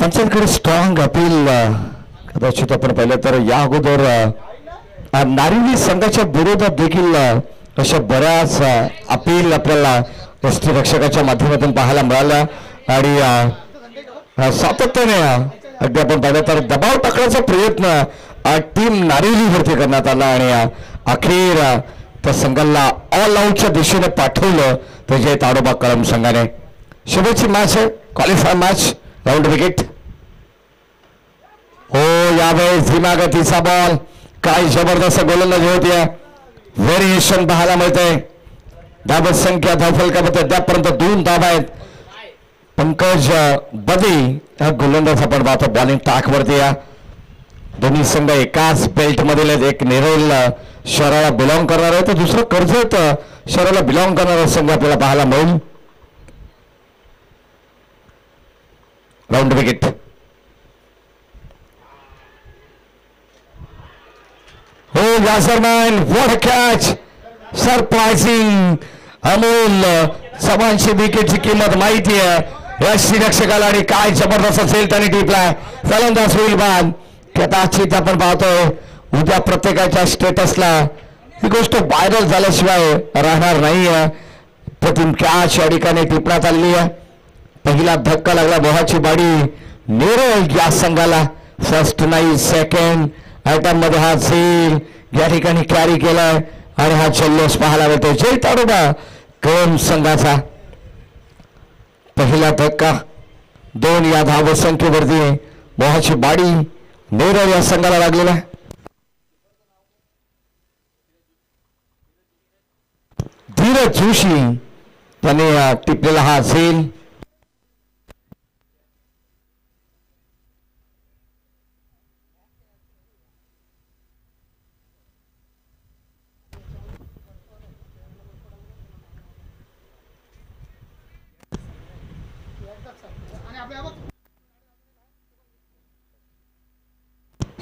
पंचांकडे strong appeal कदाचित आपण पाहिलं तर या अगोदर नारिवली संघाच्या विरोधात देखील अशा बऱ्याच अपील आपल्याला राष्ट्रीय रक्षकाच्या माध्यमातून पाहायला मिळाल्या आणि सातत्याने अगदी आपण पाहिलं तर दबाव टाकण्याचा प्रयत्न टीम नारिवलीवरती करण्यात आला आणि अखेर त्या संघाला ऑल आउटच्या दिशेने पाठवलं ते जय ताडोबा कळंब संघाने. शेवटची मॅच आहे क्वालिफाय मॅच राऊंड विकेट. हो यावेळेस धीमागतीचा बॉल काय जबरदस्त गोलंदाजी होती. व्हेरिएशन पाहायला मिळतंय. धावत संख्या धावफलकामध्ये अद्यापर्यंत 2 धावा आहेत. पंकज बदी हा गोलंदाज आपण पाहतो बॉलिंग टाकवरती. दोन्ही संघ एकाच बेल्ट मधील आहेत. एक नेरळ शहराला बिलॉंग करणार आहे तर दुसरं कर्जत शहराला बिलॉंग करणारा संघ आपल्याला पाहायला मिळेल. Round wicket. हो यासरमॅन what a catch. Surprising Amol 700 विकेटची किंमत माहिती आहे या श्रीरक्षकाला आणि काय जबरदस्त असेल त्याने टिपलाय. फलंदाज होईल बाद. कदाचित आपण पाहतोय उद्या प्रत्येकाच्या स्टेटसला ही गोष्ट व्हायरल झाल्याशिवाय राहणार नाही. प्रतिम कॅच या ठिकाणी टिपण्यात आलेली आहे. पहिला धक्का लागला मोहाची बाडी नेरळ या संघाला. फर्स्ट नाही सेकंड आयटम मध्ये हा झेल या ठिकाणी कॅरी केलाय आणि हा जल्लोष पाहायला मिळतो जय ताडोबा कळंब संघाचा. पहिला धक्का 2 या धाव संख्येवरती मोहाची बाडी नेरळ या संघाला लागलेला. धीरज जोशी त्याने टिपलेला हा झेल.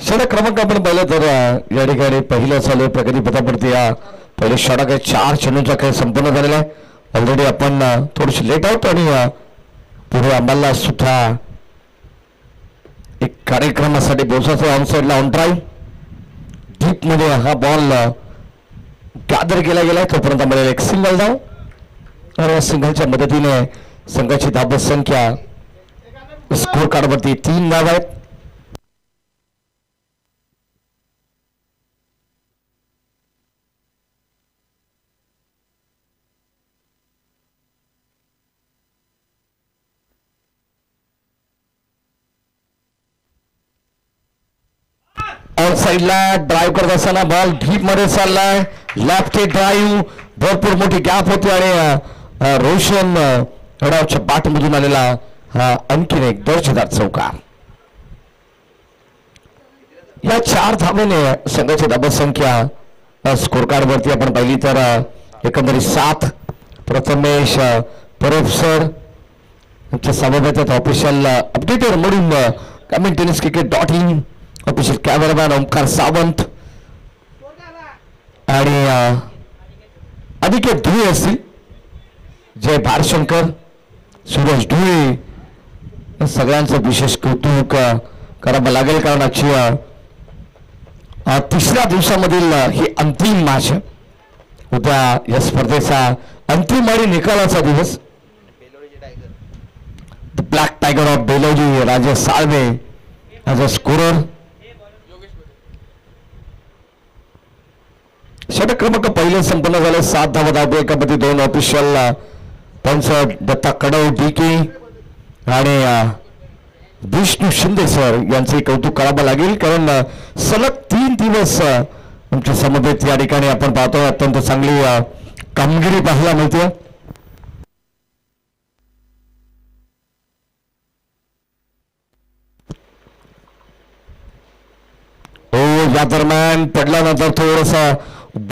षटक क्रमांक आपण पाहिलं तर या ठिकाणी पहिलं चालू प्रगतीपथावरती पहिले षटक 4 चेंडूंचा खेळ संपूर्ण झालेला आहे. ऑलरेडी आपण थोडीशी लेट आहोत आणि पुढे आम्हाला सुद्धा एक कार्यक्रमासाठी बोसाचा ऑन साईडला ऑन ड्राईव्ह डीप मध्ये हा बॉल गॅदर केला गेलाय. तोपर्यंत आम्हाला एक सिंगल धाव आणि या सिंगलच्या मदतीने संघाची धाव संख्या स्कोर कार्डवरती 3 धावा आहेत. ऑन साइडला ड्राईव्ह करत असताना बॉल डीप मध्ये चाललाय. लेफ्ट ड्राईव्ह भरपूर मोठी गॅप होती आणि रोशन हडावच्या बाटमधून आलेला हा आणखीन एक दर्जेदार चौकार. या 4 धावेने संघाची धाव संख्या स्कोर कार्ड वरती आपण पाहिली तर एकंदरीत 7. प्रथमेश परब सर यांच्या समवेत ऑफिशियल अपडेटेड म्हणून commenttenniscricket.in official cameraman Omkar Sawant आणि अनिकेत धुळे असतील. जय भारशंकर सुरेश धुळे सगळ्यांचं विशेष कौतुक करावं लागेल कारण आजची 3ऱ्या दिवसामधील ही अंतिम मॅच. उद्या या स्पर्धेचा अंतिम आणि निकालाचा दिवस. द ब्लॅक टायगर ऑफ बेलोजी Rajesh Salve as a scorer. षटक क्रमांक पहिले संपन्न झाले. 7 धावा धावते एकामध्ये 2 ऑफिशियल त्यांचं दत्ता कडव डीके आणि विष्णू शिंदे सर यांचे कौतुक करावं लागेल कारण सलग 3 दिवस आमच्या समवेत या ठिकाणी आपण पाहतो अत्यंत चांगली कामगिरी पाहायला मिळते. हो या दरम्यान पडल्यानंतर थोडंसं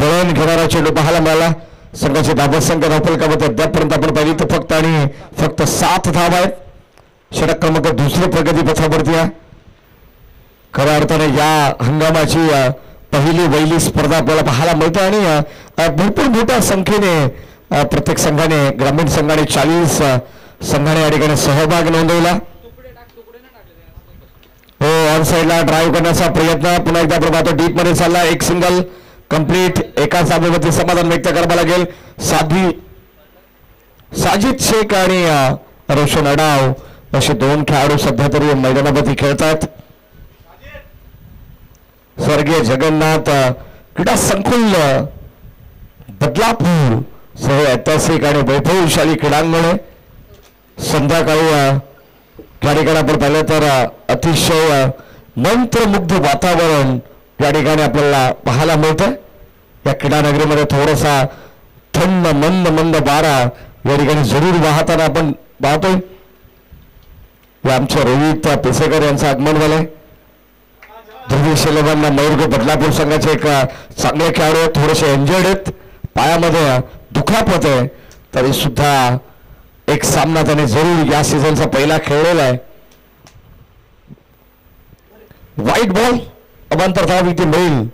वळण घेणारा चेंडू पाहायला मिळाला. संघाची धाव संख्या धावफलकामध्ये अद्यापर्यंत आपण पाहिली तर फक्त 7 धावा आहेत. षटक क्रमांक 2 प्रगतीपथावरती आहे. खऱ्या अर्थाने या हंगामाची पहिली वैली स्पर्धा आपल्याला पाहायला मिळते आणि भरपूर मोठ्या संख्येने प्रत्येक संघाने ग्रामीण संघाने 40 संघाने या ठिकाणी सहभाग नोंदवला. हो ऑन साईडला ड्राईव्ह करण्याचा प्रयत्न पुन्हा एकदा आपण पाहतो डीप मध्ये चालला. एक सिंगल कंप्लीट. एका सामन्यामध्ये समाधान व्यक्त करावं लागेल. साजिद शेख आणि रोशन अडाव असे दोन खेळाडू सध्या तरी मैदानावरती खेळतात. स्वर्गीय जगन्नाथ क्रीडा संकुल बदलापूर सह ऐतिहासिक आणि वैभवशाली क्रीडांगण संध्याकाळी या ठिकाणी आपण पाहिलं तर अतिशय मंत्रमुग्ध वातावरण या ठिकाणी आपल्याला पाहायला मिळतं. या क्रीडा नगरीमध्ये थोडासा थंड मंद मंद वारा या ठिकाणी जरूर वाहताना आपण पाहतोय. आमच्या रोहित पेसेकर यांचं आगमन झालंय. ध्रुवी शेलवांना मयूर बदलापूर संघाचे एक चांगले खेळाडू आहेत. थोडेसे इंजर्ड आहेत. पायामध्ये दुखापत आहे तरी सुद्धा एक सामना त्याने जरूर या सीझनचा पहिला खेळलेला आहे. व्हाईट बॉल अमांतर धाव इथे मिळेल.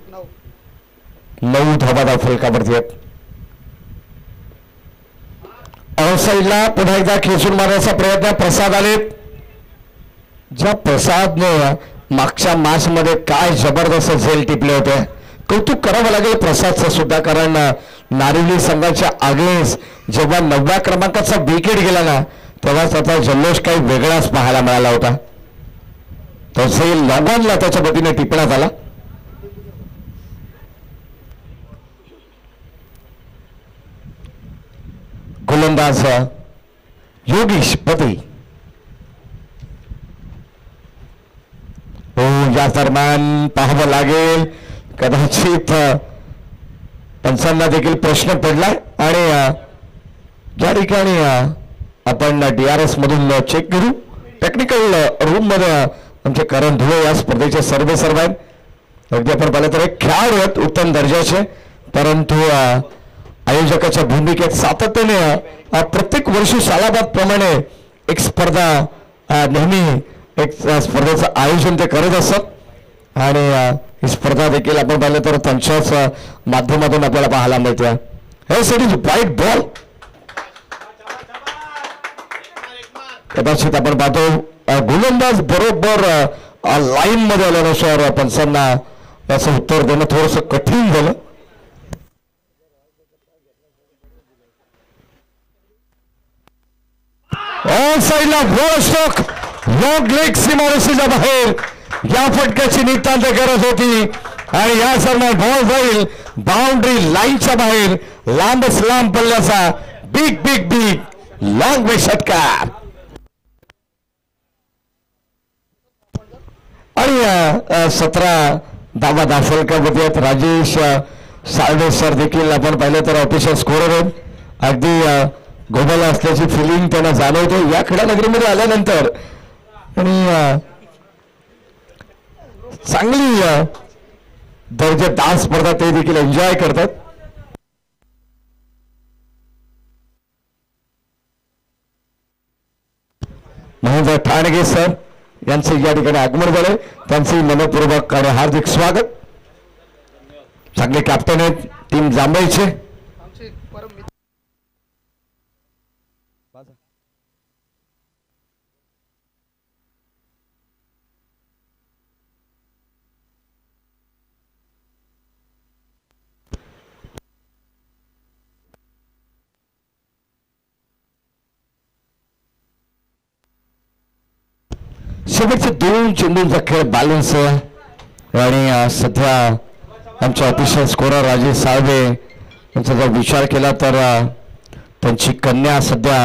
9 धावा फलकावरती आहेत. ऑफसाईडला पुन्हा एकदा खेचून मारण्याचा प्रयत्न प्रसाद आले. ज्या प्रसादने मागच्या मॅच मध्ये काय जबरदस्त झेल टिपले होते. कौतुक करावं लागेल प्रसादचं सुद्धा. कारण नारिवली संघाच्या अगेन्स्ट जेव्हा 9व्या क्रमांकाचा विकेट गेला ना तेव्हा त्याचा जल्लोष काही वेगळाच पाहायला मिळाला होता. तो झेल लॉगॉनला त्याच्या वतीने टिपण्यात आला. गोलंदाज योगेश पती. हो या दरम्यान पाहावं लागेल कदाचित पंचांना देखील प्रश्न पडलाय आणि या ठिकाणी आपण DRS मधून चेक करू. टेक्निकल रूम मध्ये आमचे करण धुळे या स्पर्धेचे सर्व आहेत. अगदी आपण पाहिलं तर एक खेळाडू आहेत उत्तम दर्जाचे परंतु आयोजकाच्या भूमिकेत सातत्याने प्रत्येक वर्षी सालाबाद प्रमाणे एक स्पर्धा नेहमी एक स्पर्धेचं आयोजन ते करत असत आणि ही स्पर्धा देखील आपण पाहिलं तर त्यांच्याच माध्यमातून आपल्याला पाहायला मिळते. हे साठी व्हाईट बॉल कदाचित आपण पाहतो गोलंदाज बरोबर लाईन मध्ये आल्यानुसार पंचांना याचं उत्तर देणं थोडस कठीण झालं. ऑन साईडला बॉल स्टॉक लॉंग लेग सीमारेषेच्या बाहेर या फटक्याची नितांत गरज होती आणि या दरम्यान बॉल जाईल बाउंड्री लाईनच्या बाहेर. लांबच लांब पल्ल्याचा बिग बिग बिग लॉंग वे षटकार आणि 17 धावा दाखल आहेत. राजेश साळवे सर देखील आपण पाहिलं तर ऑफिशियल स्कोरर आहेत. अगदी गोबाला असल्याची फिलिंग त्यांना जाणवते या क्रीडा नगरीमध्ये आल्यानंतर आणि चांगली दर्जेदार स्पर्धा ते देखील एन्जॉय करतात. महेंद्र ठाणगे सर यांचे या ठिकाणी आगमन झाले. त्यांचे मनपूर्वक आणि हार्दिक स्वागत. चांगले कॅप्टन आहेत टीम जांभईचे. शेवटचे 2 चेंडूंचा खेळ बॅलन्स आणि सध्या आमच्या ऑफिशियल स्कोरर राजेश साळवे यांचा जर विचार केला तर त्यांची कन्या सध्या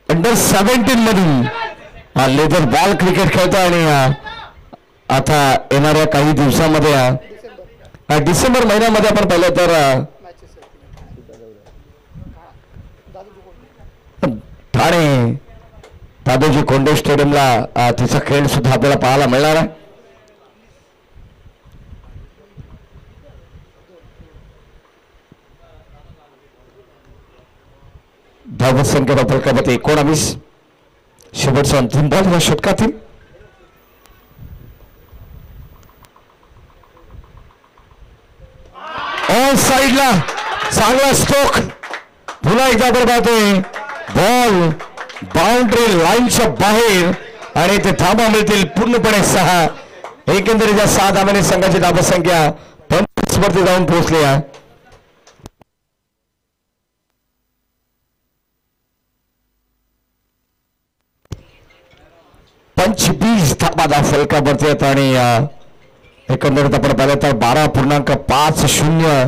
अंडर-17 मधून लेदर बॉल क्रिकेट खेळतो आणि आता येणाऱ्या काही दिवसामध्ये डिसेंबर महिन्यामध्ये आपण पाहिलं तर ठाणे दादोजी कोंडे स्टेडियमला तिचा खेळ सुद्धा आपल्याला पाहायला मिळणार आहे. धावत संख्या फलकामध्ये 19. शेवटचा अंतिम बॉल या षटकातील. ऑन साईडला चांगला स्ट्रोक पुन्हा एकदा आपण पाहतोय. बॉल बाउंड्री लाईनच्या बाहेर आणि ते धाबा मिळतील पूर्णपणे 6. एकंदरीत या 6 धाब्याने संघाची धाबा संख्या 25 वरती जाऊन पोहोचली आहे. पंचवीस धाबा फलकावरती आहेत आणि एकंदरीत आपण पाहिलं तर 12.50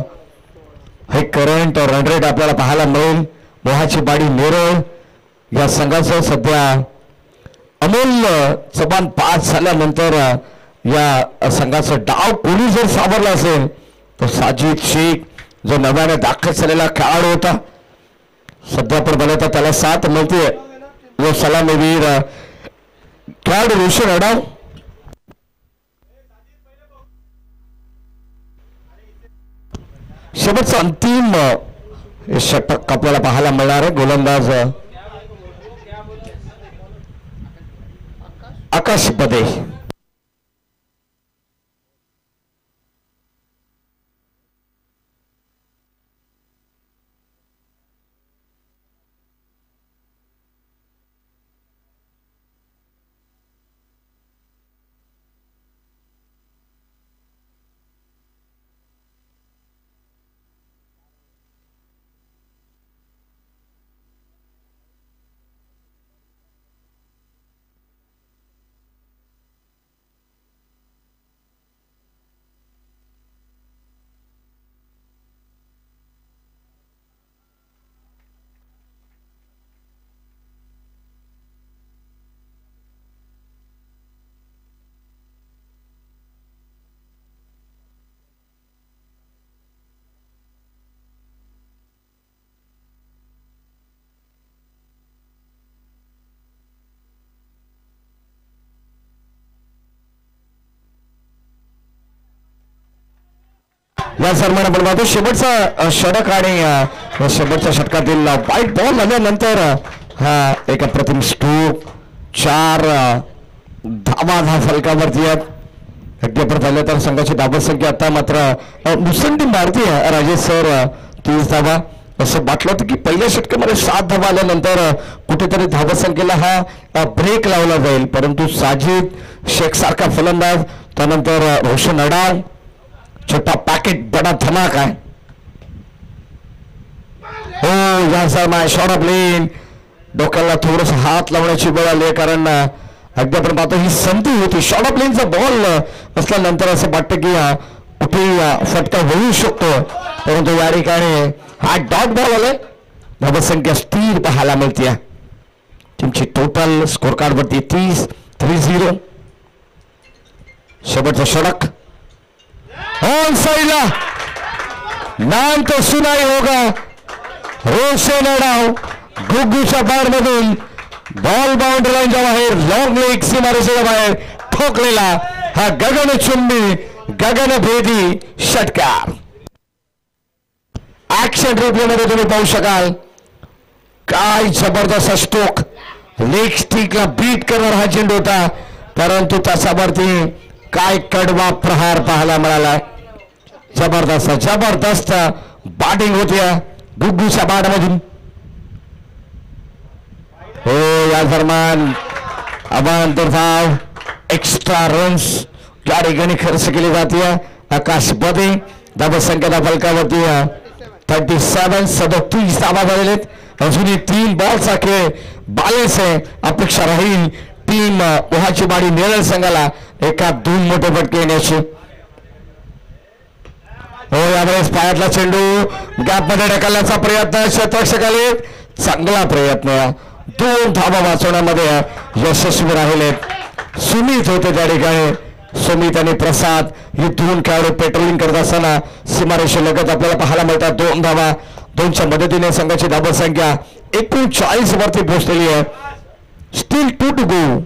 हे करंट रन रेट आपल्याला पाहायला मिळेल. मोहाची बाडी नेरळ या संघाचं सध्या अमोल चव्हाण 5 झाल्यानंतर या संघाचं डाव कोणी जर सावरला असेल तर साजिद शेख जो नव्याने दाखल झालेला खेळाडू होता. सध्या आपण पाहिलं तर त्याला 7 मिळते. जो सलामीवीर खेळाडू रोशन अडाव. शेवटचं अंतिम षटक आपल्याला पाहायला मिळणार आहे. गोलंदाज आकाश बदे. या दरम्यान आपण पाहतो शेवटचा षटक आणि शेवटच्या षटकातील वाईट बॉल आल्यानंतर हा एक अप्रतिम स्ट्रोक 4 धावा फलकावरती आहेत. अगदी आपण पाहिलं तर संघाची धाबा संख्या आता मात्र मुसंडी मारती आहे. राजेश सर 30 धावा. असं वाटलं होतं की पहिल्या षटकामध्ये 7 धावा आल्यानंतर कुठेतरी धाबा संख्येला हा ब्रेक लावला जाईल, परंतु साजिद शेख सारखा फलंदाज, त्यानंतर रोशन अडाव, छोटा पॅकेट बडा धमाका आहे. हो या सर शॉर्ट ऑफ लेन डोक्याला थोडस हात लावण्याची वेळ आली आहे, कारण अगदी आपण पाहतो ही संधी होती. शॉर्ट ऑफ लेनचा बॉल असल्यानंतर असं वाटतं की कुठे फटका होऊ शकतो, परंतु या ठिकाणी हा डॉट बॉल आलाय. धावसंख्या स्थिर पाहायला मिळते. टीमची टोटल स्कोर कार्ड वरती 30-30. शेवटचा षटक ऑन साइडला नाम तो सुनाई होगा. रोशन अडाव गुग्गूच्या बार मधून बॉल बाउंड्री लाईनच्या बाहेर लॉंग लेग सीमारेषेच्या बाहेर ठोकलेला हा गगनचुंबी गगनभेदी षटकार. ऍक्शन रिप्ले मध्ये तुम्ही पाहू शकाल काय जबरदस्त स्ट्रोक. लेग स्टिकला बीट करणार हा चेंडू होता, परंतु त्याच्यावरती काय कडवा प्रहार पाहायला मिळाला. जबरदस्त जबरदस्त बॅटिंग होत्या गुग्गूच्या बॅटमधून. हो या दरम्यान अवांतर धाव एक्स्ट्रा रन्स या ठिकाणी खर्च केली जाते. आकाश बदे धावसंख्या फलकावरती 37 धावा झालेले आहेत. अजूनही 3 बॉलचा खेळ बालेस आहे. अपेक्षा राहील टीम मोहाची बाडी नेरळ संघाला 1-2 मोठे फटके येण्याची. हो यावेळेस पायातला चेंडू गॅपमध्ये ढकलण्याचा प्रयत्न क्षेत्ररक्षकाने चांगला प्रयत्न. 2 धावा वाचवण्यामध्ये यशस्वी राहिले. सुमित होते त्या ठिकाणी. सुमित आणि प्रसाद हे 2 खेळाडू पेट्रोलिंग करत असताना सीमारेषेलगत आपल्याला पाहायला मिळतात. 2 धावा. 2च्या मदतीने संघाची धावा संख्या 39 वरती पोहोचलेली आहे. Still 2 to go.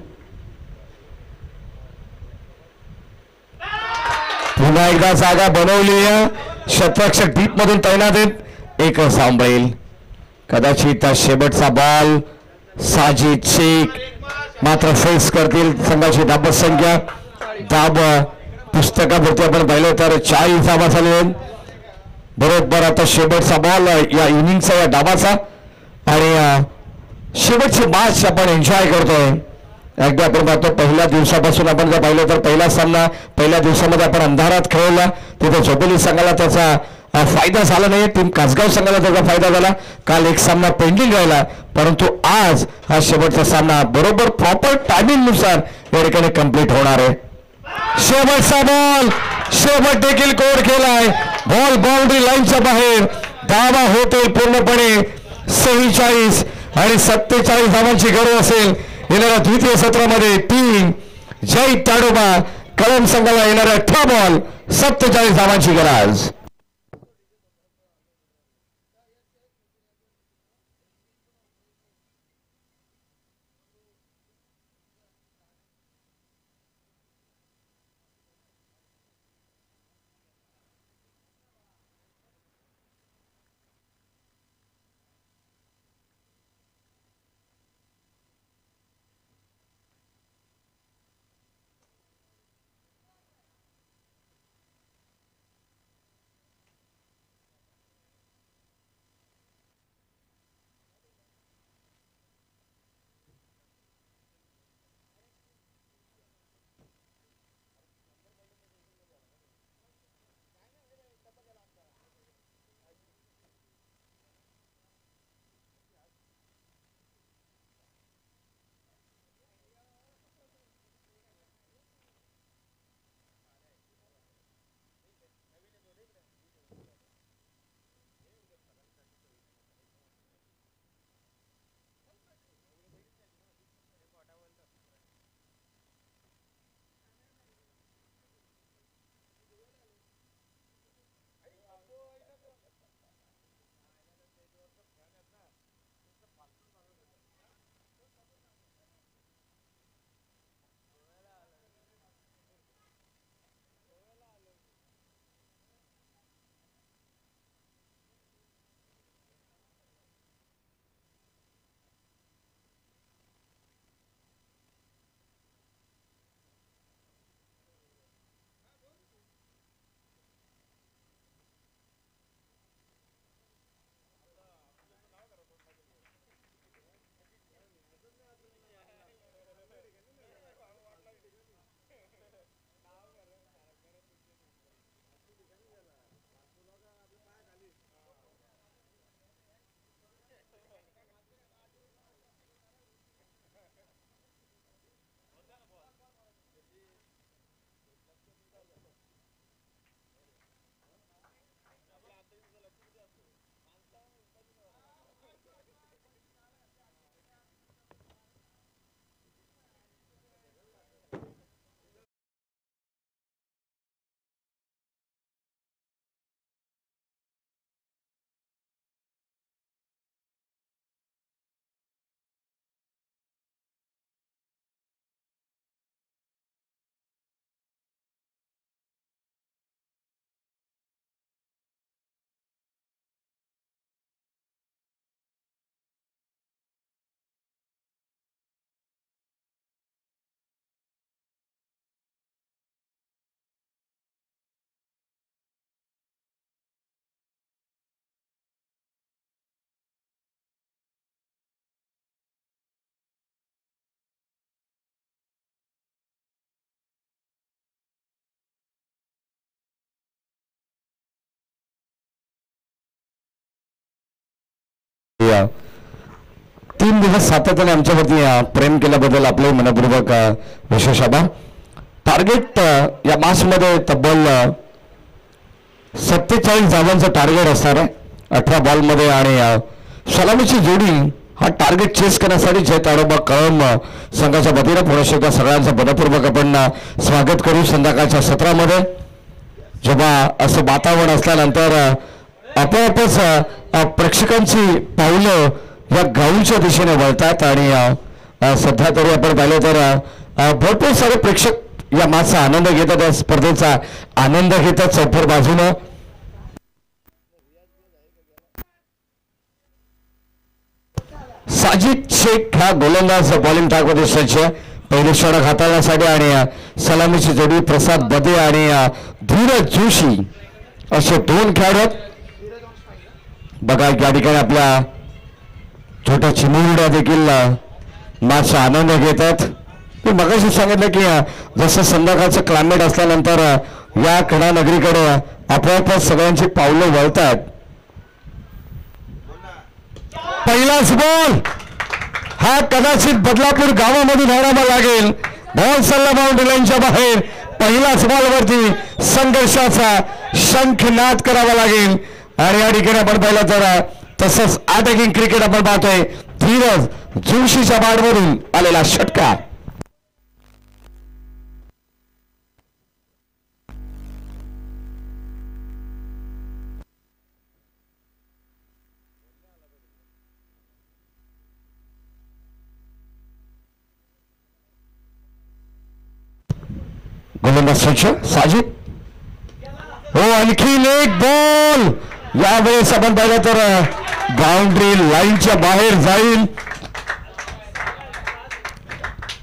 पुन्हा एकदा जागा बनवली आहे. क्षेत्ररक्षक डीप मधून तैनात आहेत. एक सांभाळेल कदाचित शेवटचा बॉल साजिद शेख मात्र फेस करतील. संघाची धावा संख्या धाब पुस्तकावरती आपण पाहिलं तर 40 धावा झाले आहेत. बरोबर आता शेवटचा बॉल या इनिंगचा या डावाचा आणि शेवटची मॅच आपण एन्जॉय करतोय. अगदी आपण पाहतो पहिल्या दिवसापासून आपण जर पाहिलं तर पहिला सामना पहिल्या दिवसामध्ये आपण अंधारात खेळवला. तिथे झोपेली संघाला त्याचा फायदा झाला नाही. टीम कासगाव संघाला त्याचा फायदा झाला. काल एक सामना पेंडिंग राहिला, परंतु आज हा शेवटचा सामना बरोबर प्रॉपर टायमिंग नुसार या ठिकाणी कंप्लीट होणार आहे. शेवटचा बॉल, शेवट देखील कोड केलाय. बॉल बाउंड्री लाईनच्या बाहेर. धावा होते पूर्णपणे 46 आणि 47 धावांची गरज असेल येणाऱ्या द्वितीय सत्रामध्ये. टीम जय ताडोबा कळंब संघाला येणाऱ्या 18 बॉल 47 धावांची गरज. तीन दिवस सातत्याने आमच्यावरती प्रेम केल्याबद्दल आपले मनपूर्वक विशेष आभार. टार्गेट या मासमध्ये तब्बल 47 धावांचं टार्गेट असणार आहे 18 बॉलमध्ये. आणि सलामीची जोडी हा टार्गेट चेस करण्यासाठी जय ताडोबा कळंब संघाच्या वतीने पुन्हा सगळ्यांचं मनपूर्वक आपण स्वागत करू. संध्याकाळच्या सत्रामध्ये जेव्हा असं वातावरण असल्यानंतर आपोआपच प्रेक्षकांची पावलं या ग्राउंडच्या दिशेने वळतात. आणि सध्या तरी आपण पाहिलं तर भरपूर सारे प्रेक्षक या मॅचचा आनंद घेतात, या स्पर्धेचा आनंद घेतात. चौफर बाजूनं साजिद शेख हा गोलंदाज बॉलिंग टाकमध्ये सज्ज. पहिली षटक हाताळण्यासाठी. आणि सलामीची जोडी प्रसाद बदे आणि धीरज जोशी असे दोन खेळाडू बघा. या ठिकाणी आपल्या छोट्या चिमुरड्या देखील मॅचचा आनंद घेतात. मी मगाशी सांगितलं की जसं संध्याकाळचं क्लायमेट असल्यानंतर या क्रीडा नगरीकडे आपोआप सगळ्यांची पावलं वळतात. पहिलाच बॉल हा कदाचित बदलापूर गावामधून धावावा लागेल. बॉल सल्ला बाउंड्री लाईनच्या बाहेर. पहिलाच बॉलवरती संघर्षाचा शंखनाद करावा लागेल. आणि या ठिकाणी आपण पाहिलं तर तसंच अटॅकिंग क्रिकेट आपण पाहतोय. धीरज जोशीच्या बॅटमधून आलेला षटकार. गोलंदाज स्वच्छ साजिद. हो आणखीन एक बॉल. यावेळेस आपण पाहिलं तर बाउंड्री लाईनच्या बाहेर जाईल.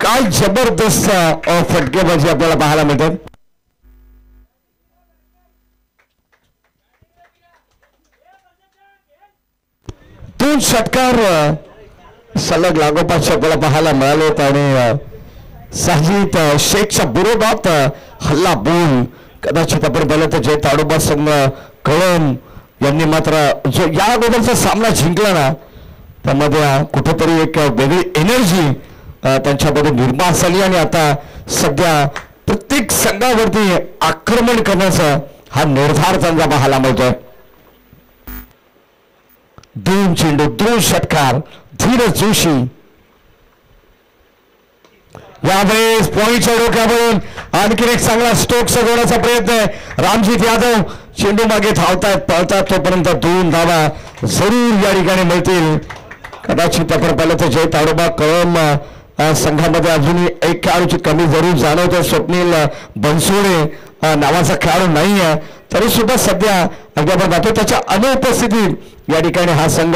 काय जबरदस्त फटकेबाजी आपल्याला पाहायला मिळतात. दोन षटकार सलग लागोपाठ आपल्याला पाहायला मिळालेत. आणि साजिद शेखच्या विरोधात हल्ला बोल कदाचित आपण पाहिलं तर जय ताडोबा संघ कळम यांनी मात्र जो या अगोदरचा सामना जिंकला ना त्यामध्ये कुठेतरी एक वेगळी एनर्जी त्यांच्यामध्ये निर्माण झाली. आणि आता सध्या प्रत्येक संघावरती आक्रमण करण्याचा हा निर्धार त्यांचा पाहायला मिळतोय. दोन चेंडू दोन षटकार. धीरज जोशी यावेळेस पॉईंटच्या डोक्यावरून आणखीन एक चांगला स्ट्रोक सजवण्याचा प्रयत्न आहे. रामजीत यादव चेंडू मागे धावतात पळतात तोपर्यंत दोन धावा जरूर या ठिकाणी मिळतील. कदाचित आपण पाहिलं तर जय ताडोबा कळम संघामध्ये अजूनही एक खेळाडूची कमी जरूर जाणवते. स्वप्नील बनसोडे नावाचा खेळाडू नाही आहे तरी सुद्धा सध्या अगदी आपण पाहतो त्याच्या अनुपस्थितीत या ठिकाणी हा संघ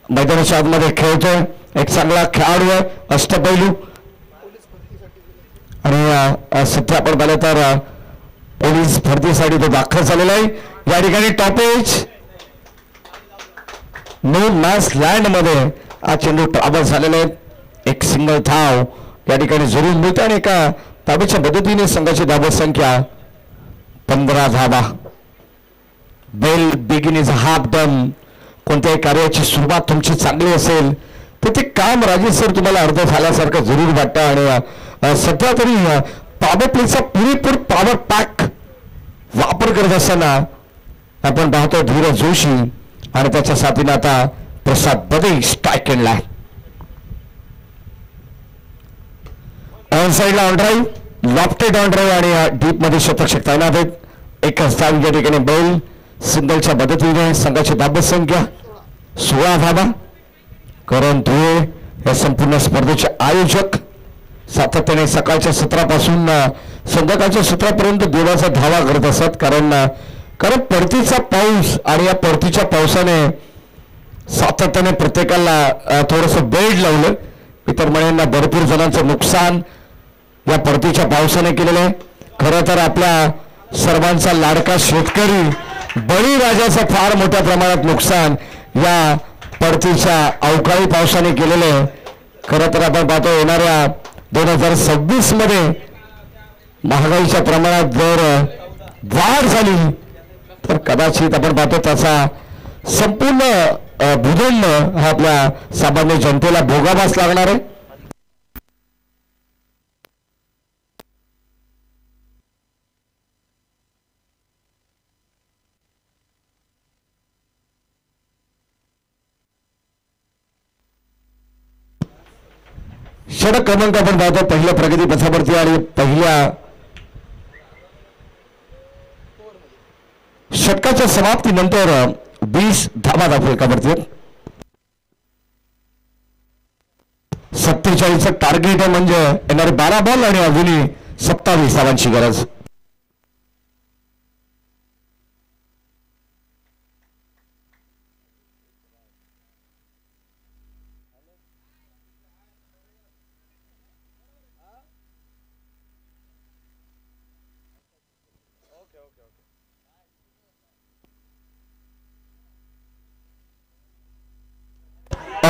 मैदानाच्या आतमध्ये खेळतोय. एक चांगला खेळाडू आहे अष्टपैलू. आणि सध्या आपण पाहिलं तर पोलीस भरतीसाठी तो दाखल झालेला आहे. या ठिकाणी टॉपेज नो मॅच लँड मध्ये हा चेंडू ट्रॅव्हल झालेला आहे. एक सिंगल धाव या ठिकाणी जरूर मिळते. आणि एका धावेच्या मदतीने संघाची धावत संख्या 15 धावा. Well begin is half done. कोणत्याही कार्याची सुरुवात तुमची चांगली असेल तर ते काम राजेश सर तुम्हाला अर्ध झाल्यासारखं जरूर वाटतं. आणि सध्या तरी पॉवर प्लेचा पुरेपूर पॉवर पॅक वापर करत असताना आपण पाहतो धीरज जोशी आणि त्याच्या साथीने आता प्रसाद बदे स्ट्राईक केला. ऑन साइडला on drive lofted on drive आणि डीप मध्ये शतक तैनात आहेत. एकच धाव या ठिकाणी बैल सिंगलच्या मदतीने संघाची धाबत संख्या 16 धावा. करण धुळे या संपूर्ण स्पर्धेचे आयोजक सातत्याने सकाळच्या सत्रापासून संध्याकाळच्या सत्रापर्यंत देवाचा धावा करत असतात. कारण परतीचा पाऊस आणि या परतीच्या पावसाने सातत्याने प्रत्येकाला थोडंसं बेड लावलं. इतर महिन्यांना भरपूर जणांचं नुकसान या परतीच्या पावसाने केलेलं आहे. खरं तर आपल्या सर्वांचा लाडका शेतकरी बळीराजाचं फार मोठ्या प्रमाणात नुकसान या परतीच्या अवकाळी पावसाने केलेलं आहे. खरं तर आपण पाहतो येणाऱ्या 2026 मध्ये महागाईच्या प्रमाणात जर वाढ झाली तर कदाचित आपण पाहतो त्याचा संपूर्ण भूदंड हा आपल्या सामान्य जनतेला भोगावाच लागणार आहे. षटक क्रमांक आपण पाहतो पहिल्या प्रगती पथावरती आणि पहिल्या षटकाच्या समाप्तीनंतर 20 धावा दाखल 47 टार्गेट आहे म्हणजे येणारे 12 बॉल आणि अजूनही 27 धावांची गरज.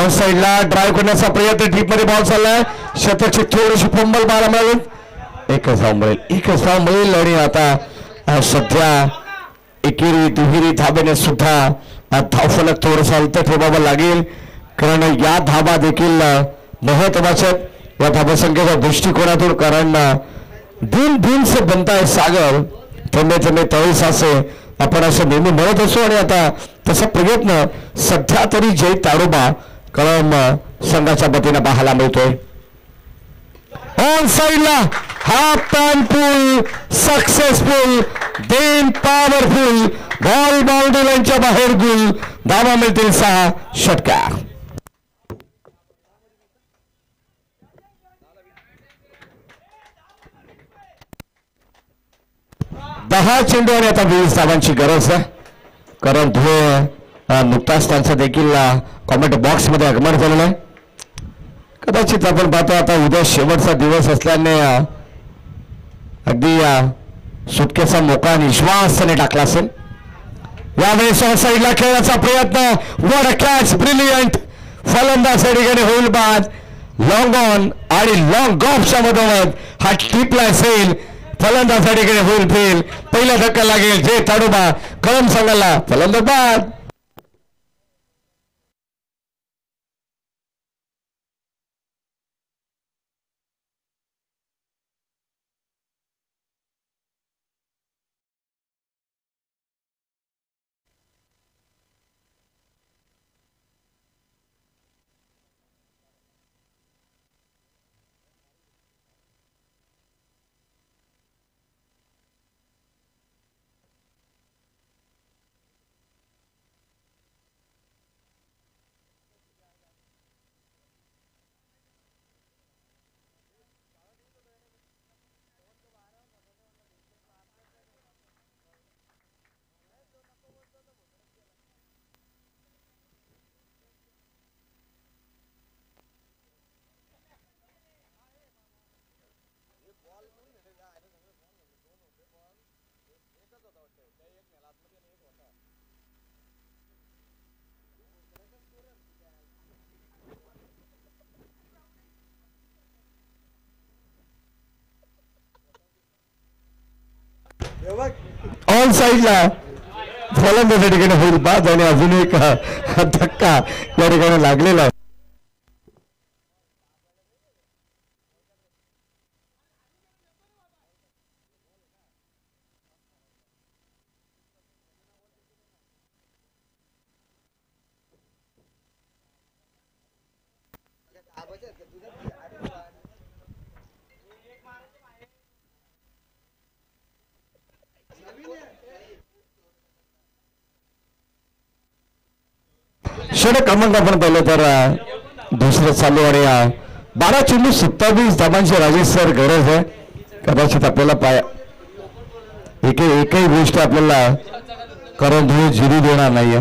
ऑन साईडला ड्राईव्ह करण्याचा प्रयत्न डीपमध्ये बॉल चाललाय. शतकची थोडीशी फंबल बाला मिळेल. एकच धाव मिळेल आणि आता सध्या एकेरी दुहेरी धाब्याने सुद्धा धावफलक थोडंसं हलतं ठेवावं लागेल, कारण या धाबा देखील महत्वाच्या या धाबासंख्येच्या दृष्टिकोनातून. कारण दिन से बनता है सागर, थेंबे थेंबे तळे साचे आपण असं नेहमी म्हणत असतो. आणि आता तसा प्रयत्न सध्या तरी जय ताडोबा कळम संघाच्या वतीनं पाहायला मिळतोय. ऑन साईडला half time pull successful, then powerful ball boundary लाईनच्या बाहेर गुल. धावा मिळतील 6 षटकार. 10 चेंडू आणि आता 20 धावांची गरज आहे. कारण धुळे नुकताच त्यांचं देखील कॉमेंट बॉक्स मध्ये आगमन झालेलं आहे. कदाचित आपण पाहतो आता उद्या शेवटचा दिवस असल्याने अगदी सुटकेचा मोका निश्वासाने टाकला असेल. यावेळी साईडला खेळण्याचा प्रयत्न. What a catch, brilliant. फलंदाज या ठिकाणी होईल बाद. लॉंग ऑन आणि लॉंग ऑफच्या मधोमध हा टिपला असेल. फलंदाज या ठिकाणी होईल फेल. पहिला धक्का लागेल जय ताडोबा कळम संघाला. फलंदाज बाद. ऑन साईडला फलंदाज या ठिकाणी होईल बाद आणि अजून एक धक्का या ठिकाणी लागलेला आहे. षटक क्रमांक आपण पाहिलं तर दुसरं चालू आणि 12 चेंडू 27 धाबांची राजेश सर गरज आहे. कदाचित आपल्याला एकही गोष्ट आपल्याला करून धुळे जिरू देणार नाहीये.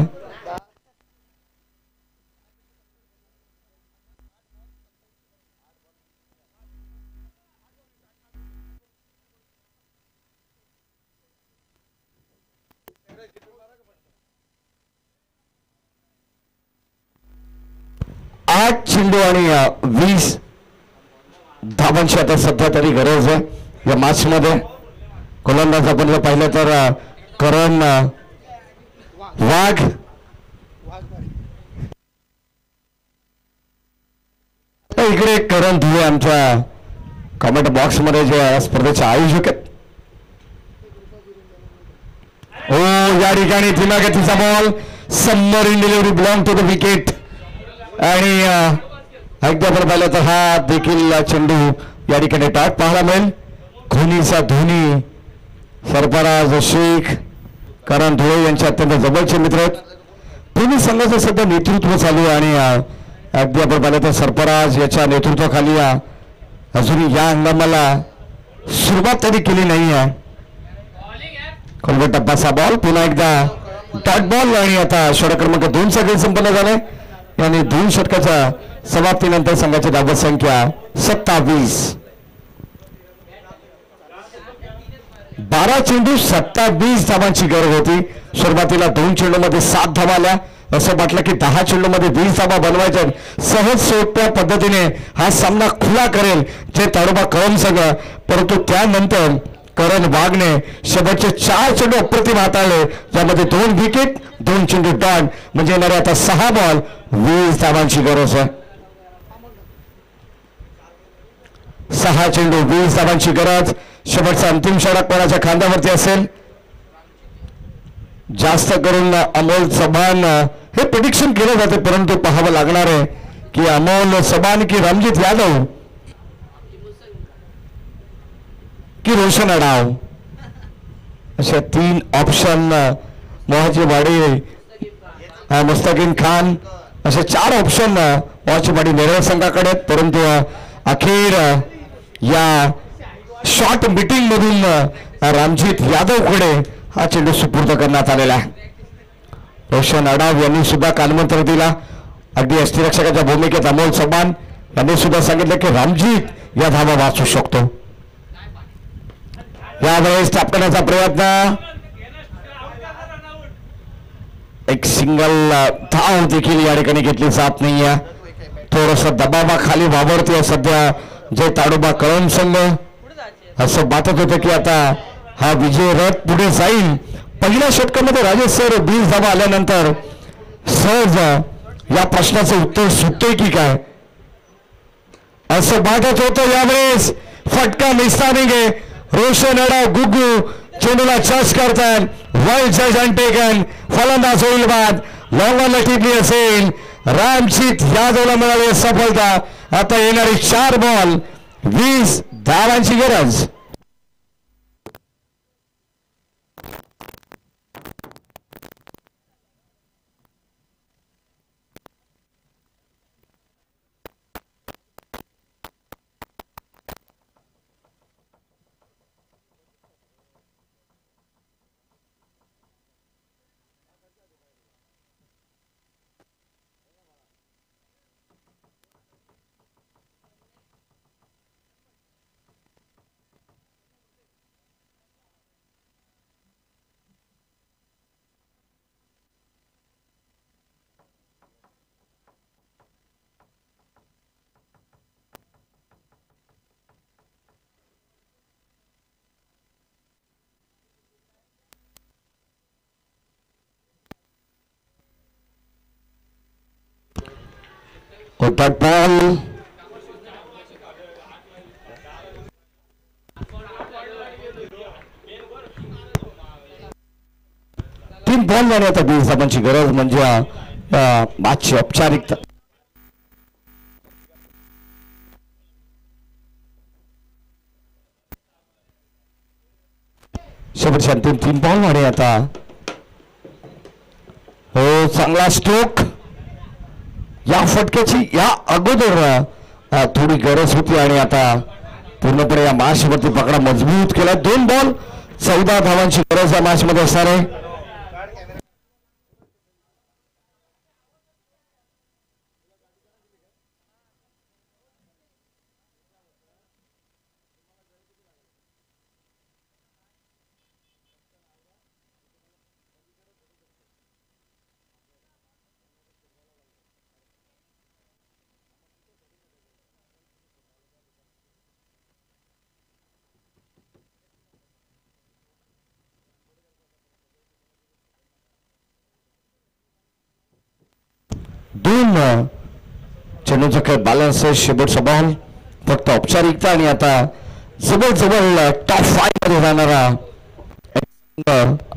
चेंडू आणि 20 धाबांची आता सध्या तरी गरज आहे या मॅच मध्ये. गोलंदाज आपण जर पाहिलं तर करण वाघ, इकडे करण धुळे आमच्या कमेंट बॉक्स मध्ये जे स्पर्धेचे आयोजक आहेत. हो, या ठिकाणी धीम्यागतीचा ball, submarine delivery belong to the wicket. आणि अगदी आपण पाहिलं तर हा देखील चेंडू या ठिकाणी टाक पाहायला मिळेल. धोनीचा धोनी, सरफराज शेख, करण धुळे यांचे अत्यंत जवळचे मित्र आहेत. दोन्ही संघाचं सध्या नेतृत्व चालू आहे आणि अगदी आपण पाहिलं तर सरफराज याच्या नेतृत्वाखाली अजूनही या हंगामाला सुरुवात तरी केली नाही आहे. खोलगट टप्पाचा बॉल, पुन्हा एकदा डॉट बॉल आणि आता षटक क्रमांक 2 चा खेळ संपन्न झालाय. आणि 2 षटकाच्या समाप्तीनंतर संघाची धावत संख्या 27. 12 चेंडू 27 धावांची गरज होती. सुरुवातीला 2 चेंडूमध्ये 7 धावा आल्या असं म्हटलं की 10 चेंडूमध्ये 20 धावा बनवायच्या सहज सोप्या पद्धतीने हा सामना खुला करेल जे ताडोबा कळम संघ. परंतु त्यानंतर करण वाघने शेवटचे 4 चेंडू अप्रतिम हाताळले ज्यामध्ये 2 विकेट 2 चेंडू डॉट म्हणजे येणारे आता 6 बॉल 20 धावांची गरज आहे. 6 चेंडू 20 धावांची गरज. शेवटचा अंतिम षटक कोणाच्या खांद्यावरती असेल. जास्त करून अमोल चव्हाण हे प्रिडिक्शन केलं जाते परंतु पाहावं लागणार आहे की अमोल चव्हाण की रणजित यादव की रोशन अडाव अशा 3 ऑप्शन. मोहाजीवाडी मुस्तकीन खान असे 4 ऑप्शन मोहाजीवाडी नेरळ संघाकडे. परंतु अखेर या शॉर्ट मीटिंग मधून रणजित यादवकडे हा चेंडू सुपूर्द करण्यात आलेला आहे. रोशन अडाव यांनी सुद्धा कानमंत्र दिला. अगदी यष्टीरक्षकाच्या भूमिकेत अमोल चव्हाण यांनी सुद्धा सांगितलं की रणजित या धावा वाचू शकतो. यावेळेस टापण्याचा प्रयत्न. एक सिंगल धाव देखील या ठिकाणी घेतली जात नाहीये. थोडस दबावाखाली वावरते सध्या जे ताडोबा कळम संघ. असं वाटत होतं की आता हा विजय रथ पुढे जाईल. पहिल्या षटकामध्ये राजेश सर 20 धावा आल्यानंतर सहज या प्रश्नाचं उत्तर सुटतंय की काय असं वाटत होतं. यावेळेस फटका निस्तारिंगे रोशन अडाव गुग्गू चेंडूला चर्च करतात. वाईल्ड जज अनटेकन फलंदाज होईल बाद. लॉंगॉनला टिपली असेल. रामजित यादवला मिळाली सफलता. आता येणारी 4 बॉल 20 धावांची गरज. That ball तीन बॉल झाले आता 20 धावांची गरज म्हणजे मॅचची औपचारिकता. शेवटच्या अंतिम 3 बॉल झाले आता. हो चांगला स्ट्रोक. या फटक्याची या अगोदर थोडी गरज होती आणि आता पूर्णपणे या मॅच वरती पकडा मजबूत केला. 2 बॉल 14 धावांची गरज या मॅच मध्ये असणार आहे. चेंडूचा काही बॅलन्स आहे. शेवटचा बॉल फक्त औपचारिकता आणि आता जवळजवळ टॉप 5 मध्ये जाणारा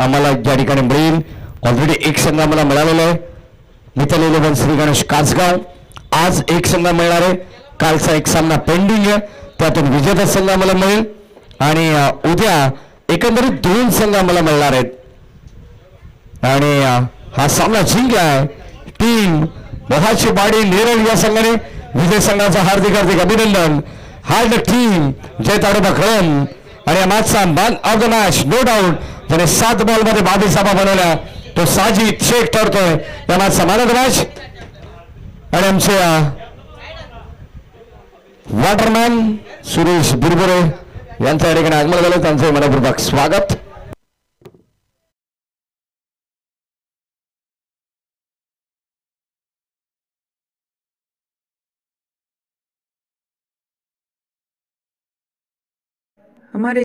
आम्हाला या ठिकाणी मिळेल. ऑलरेडी एक संघ आम्हाला मिळालेला आहे. मिथल 11 श्री गणेश कासगाव. आज एक संघ मिळणार आहे. कालचा एक सामना पेंडिंग आहे त्यातून विजेता संघ आम्हाला मिळेल आणि उद्या एकंदरीत 2 संघ आम्हाला मिळणार आहेत. आणि हा सामना जिंकलाय टीम मोहाजीवाडी नेरळ या संघाने. विजय संघाचा हार्दिक हार्दिक अभिनंदन. हार्ड टीम जय ताडोबा कळम आणि या मॅचचा man of the match no doubt त्याने 7 बॉल मध्ये 22 धावा बनवल्या तो साजिद शेख ठरतोय या मॅचचा मॅन ऑफ द मॅच. आणि आमचे वॉटरमॅन सुरेश बुरबुरे यांच्या या ठिकाणी आगमन झालं. त्यांचे मनपूर्वक स्वागत. हमारे